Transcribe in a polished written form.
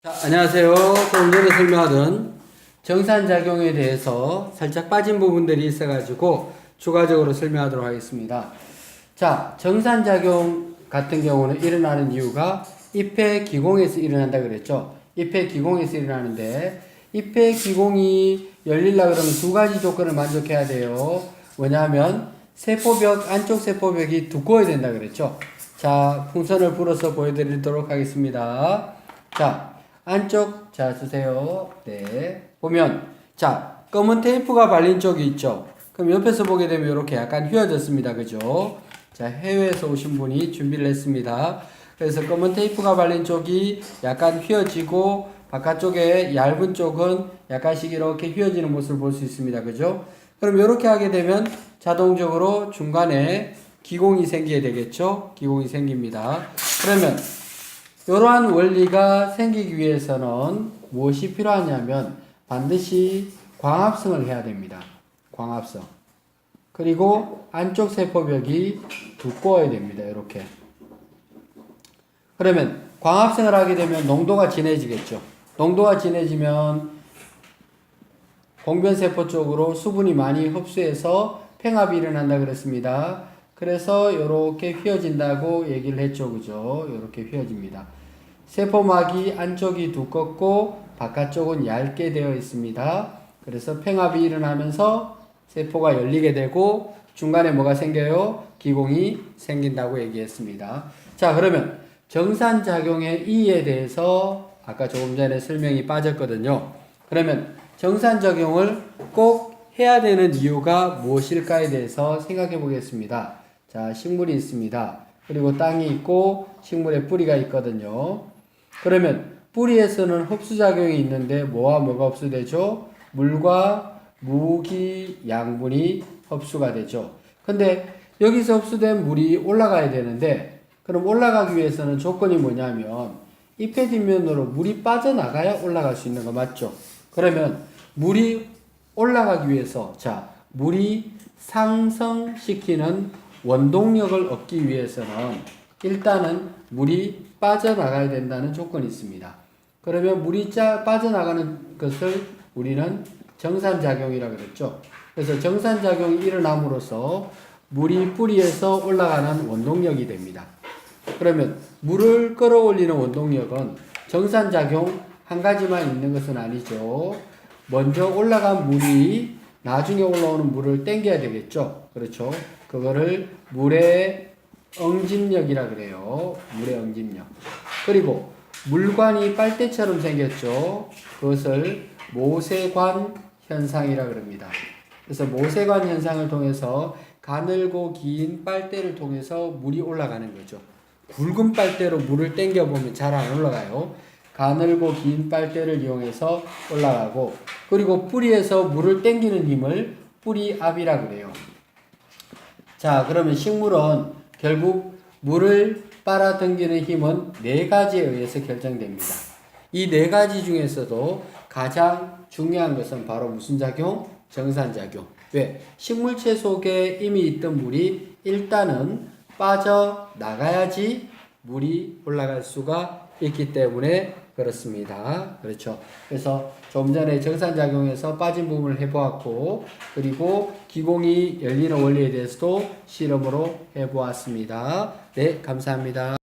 안녕하세요. 조금 전에 설명하던 정산작용에 대해서 살짝 빠진 부분들이 있어가지고 추가적으로 설명하도록 하겠습니다. 자, 정산작용 같은 경우는 일어나는 이유가 잎의 기공에서 일어난다 그랬죠. 잎의 기공에서 일어나는데 잎의 기공이 열리려고 그러면 두 가지 조건을 만족해야 돼요. 뭐냐면 세포벽, 안쪽 세포벽이 두꺼워야 된다 그랬죠. 자, 풍선을 불어서 보여드리도록 하겠습니다. 자, 안쪽, 자, 주세요. 네. 보면, 자, 검은 테이프가 발린 쪽이 있죠. 그럼 옆에서 보게 되면 이렇게 약간 휘어졌습니다. 그죠? 자, 해외에서 오신 분이 준비를 했습니다. 그래서 검은 테이프가 발린 쪽이 약간 휘어지고, 바깥쪽에 얇은 쪽은 약간씩 이렇게 휘어지는 모습을 볼 수 있습니다. 그죠? 그럼 이렇게 하게 되면 자동적으로 중간에 기공이 생기게 되겠죠? 기공이 생깁니다. 그러면, 이러한 원리가 생기기 위해서는 무엇이 필요하냐면 반드시 광합성을 해야 됩니다. 광합성. 그리고 안쪽 세포벽이 두꺼워야 됩니다. 이렇게. 그러면 광합성을 하게 되면 농도가 진해지겠죠. 농도가 진해지면 공변세포 쪽으로 수분이 많이 흡수해서 팽합이 일어난다 그랬습니다. 그래서 이렇게 휘어진다고 얘기를 했죠. 그죠? 이렇게 휘어집니다. 세포막이 안쪽이 두껍고 바깥쪽은 얇게 되어 있습니다. 그래서 팽합이 일어나면서 세포가 열리게 되고 중간에 뭐가 생겨요? 기공이 생긴다고 얘기했습니다. 자, 그러면 정산작용의 이에 대해서 아까 조금 전에 설명이 빠졌거든요. 그러면 정산작용을 꼭 해야 되는 이유가 무엇일까에 대해서 생각해 보겠습니다. 자, 식물이 있습니다. 그리고 땅이 있고 식물에 뿌리가 있거든요. 그러면 뿌리에서는 흡수작용이 있는데 뭐와 뭐가 흡수되죠? 물과 무기 양분이 흡수가 되죠. 근데 여기서 흡수된 물이 올라가야 되는데 그럼 올라가기 위해서는 조건이 뭐냐면 잎의 뒷면으로 물이 빠져나가야 올라갈 수 있는 거 맞죠? 그러면 물이 올라가기 위해서 자, 물이 상승시키는 원동력을 얻기 위해서는 일단은 물이 빠져나가야 된다는 조건이 있습니다. 그러면 물이 빠져나가는 것을 우리는 정산작용이라고 그랬죠. 그래서 정산작용이 일어남으로써 물이 뿌리에서 올라가는 원동력이 됩니다. 그러면 물을 끌어올리는 원동력은 정산작용 한 가지만 있는 것은 아니죠. 먼저 올라간 물이 나중에 올라오는 물을 당겨야 되겠죠. 그렇죠. 그거를 물의 응집력이라 그래요. 물의 응집력. 그리고 물관이 빨대처럼 생겼죠. 그것을 모세관 현상이라 그럽니다. 그래서 모세관 현상을 통해서 가늘고 긴 빨대를 통해서 물이 올라가는 거죠. 굵은 빨대로 물을 당겨보면 잘 안 올라가요. 가늘고 긴 빨대를 이용해서 올라가고 그리고 뿌리에서 물을 당기는 힘을 뿌리압이라 그래요. 자, 그러면 식물은 결국 물을 빨아당기는 힘은 네 가지에 의해서 결정됩니다. 이 네 가지 중에서도 가장 중요한 것은 바로 무슨 작용? 정산작용. 왜? 식물체 속에 이미 있던 물이 일단은 빠져나가야지 물이 올라갈 수가 있기 때문에 그렇습니다. 그렇죠. 그래서 좀 전에 정산작용에서 빠진 부분을 해보았고, 그리고 기공이 열리는 원리에 대해서도 실험으로 해보았습니다. 네, 감사합니다.